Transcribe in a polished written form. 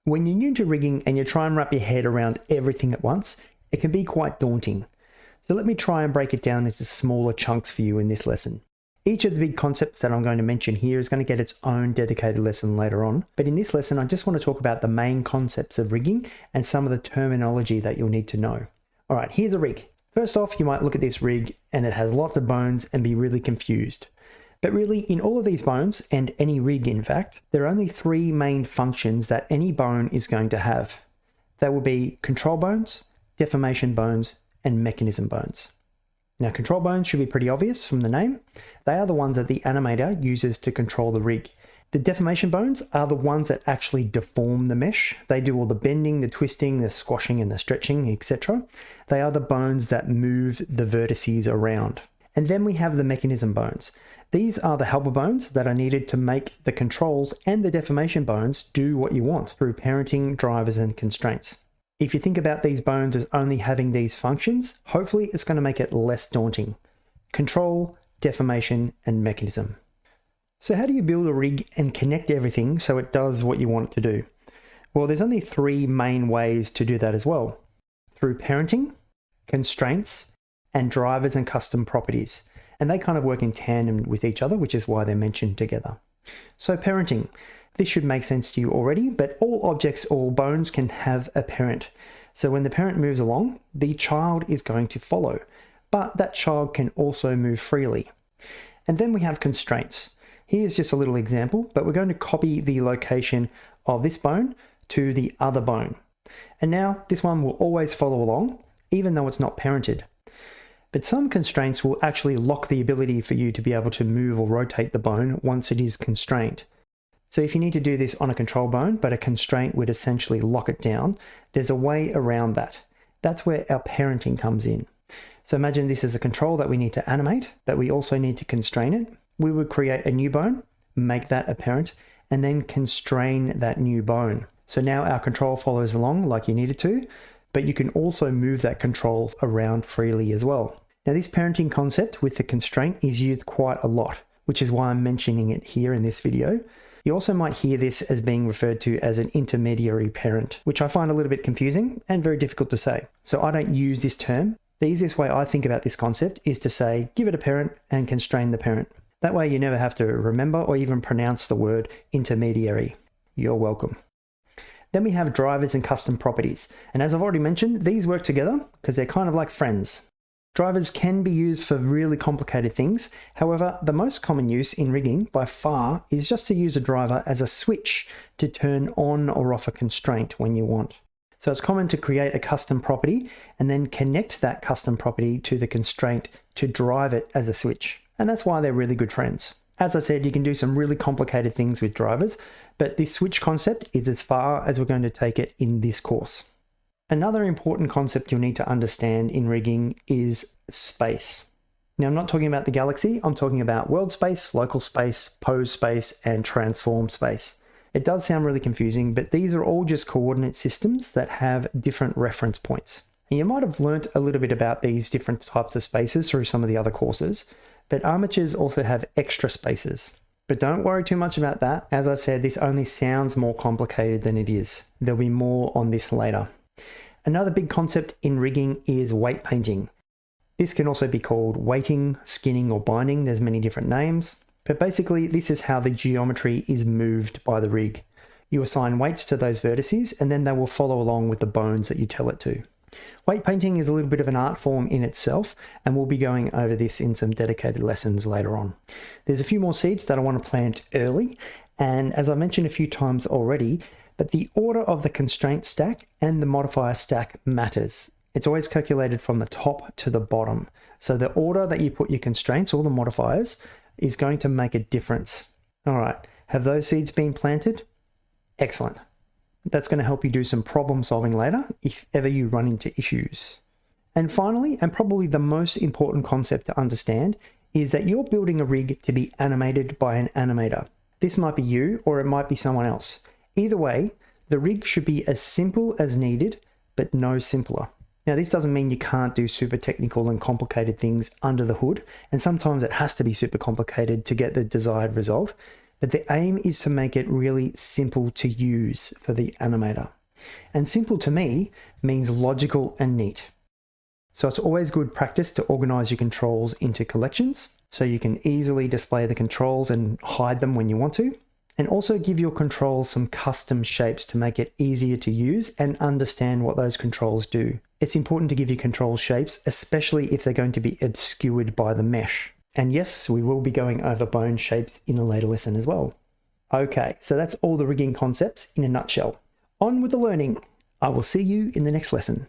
When you're new to rigging and you try and wrap your head around everything at once, it can be quite daunting. So let me try and break it down into smaller chunks for you in this lesson. Each of the big concepts that I'm going to mention here is going to get its own dedicated lesson later on, but in this lesson I just want to talk about the main concepts of rigging and some of the terminology that you'll need to know. Alright, here's a rig. First off, you might look at this rig and it has lots of bones and be really confused. But really, in all of these bones, and any rig in fact, there are only three main functions that any bone is going to have. They will be control bones, deformation bones, and mechanism bones. Now, control bones should be pretty obvious from the name. They are the ones that the animator uses to control the rig. The deformation bones are the ones that actually deform the mesh. They do all the bending, the twisting, the squashing, and the stretching, etc. They are the bones that move the vertices around. And then we have the mechanism bones. These are the helper bones that are needed to make the controls and the deformation bones do what you want through parenting, drivers, and constraints. If you think about these bones as only having these functions, hopefully it's going to make it less daunting. Control, deformation, and mechanism. So how do you build a rig and connect everything so it does what you want it to do? Well, there's only three main ways to do that as well. Through parenting, constraints, and drivers and custom properties. And they kind of work in tandem with each other, which is why they're mentioned together. So parenting. This should make sense to you already, but all objects or bones can have a parent. So when the parent moves along, the child is going to follow, but that child can also move freely. And then we have constraints. Here's just a little example, but we're going to copy the location of this bone to the other bone. And now this one will always follow along, even though it's not parented. But some constraints will actually lock the ability for you to be able to move or rotate the bone once it is constrained. So if you need to do this on a control bone, but a constraint would essentially lock it down, there's a way around that. That's where our parenting comes in. So imagine this is a control that we need to animate, but we also need to constrain it. We would create a new bone, make that a parent, and then constrain that new bone. So now our control follows along like you need it to, but you can also move that control around freely as well. Now this parenting concept with the constraint is used quite a lot, which is why I'm mentioning it here in this video. You also might hear this as being referred to as an intermediary parent, which I find a little bit confusing and very difficult to say. So I don't use this term. The easiest way I think about this concept is to say, give it a parent and constrain the parent. That way you never have to remember or even pronounce the word intermediary. You're welcome. Then we have drivers and custom properties. And as I've already mentioned, these work together because they're kind of like friends. Drivers can be used for really complicated things. However, the most common use in rigging by far is just to use a driver as a switch to turn on or off a constraint when you want. So it's common to create a custom property and then connect that custom property to the constraint to drive it as a switch. And that's why they're really good friends. As I said, you can do some really complicated things with drivers, but this switch concept is as far as we're going to take it in this course. Another important concept you'll need to understand in rigging is space. Now, I'm not talking about the galaxy, I'm talking about world space, local space, pose space, and transform space. It does sound really confusing, but these are all just coordinate systems that have different reference points. And you might have learnt a little bit about these different types of spaces through some of the other courses, but armatures also have extra spaces. But don't worry too much about that. As I said, this only sounds more complicated than it is. There'll be more on this later. Another big concept in rigging is weight painting. This can also be called weighting, skinning, or binding. There's many different names. But basically, this is how the geometry is moved by the rig. You assign weights to those vertices, and then they will follow along with the bones that you tell it to. Weight painting is a little bit of an art form in itself, and we'll be going over this in some dedicated lessons later on. There's a few more seeds that I want to plant early, and as I mentioned a few times already, but the order of the constraint stack and the modifier stack matters. It's always calculated from the top to the bottom. So the order that you put your constraints or the modifiers is going to make a difference. All right, have those seeds been planted? Excellent. That's going to help you do some problem solving later if ever you run into issues. And finally, and probably the most important concept to understand, is that you're building a rig to be animated by an animator. This might be you or it might be someone else. Either way, the rig should be as simple as needed, but no simpler. Now, this doesn't mean you can't do super technical and complicated things under the hood, and sometimes it has to be super complicated to get the desired result, but the aim is to make it really simple to use for the animator. And simple to me means logical and neat. So it's always good practice to organize your controls into collections so you can easily display the controls and hide them when you want to. And also give your controls some custom shapes to make it easier to use and understand what those controls do. It's important to give your control shapes, especially if they're going to be obscured by the mesh. And yes, we will be going over bone shapes in a later lesson as well. Okay, so that's all the rigging concepts in a nutshell. On with the learning. I will see you in the next lesson.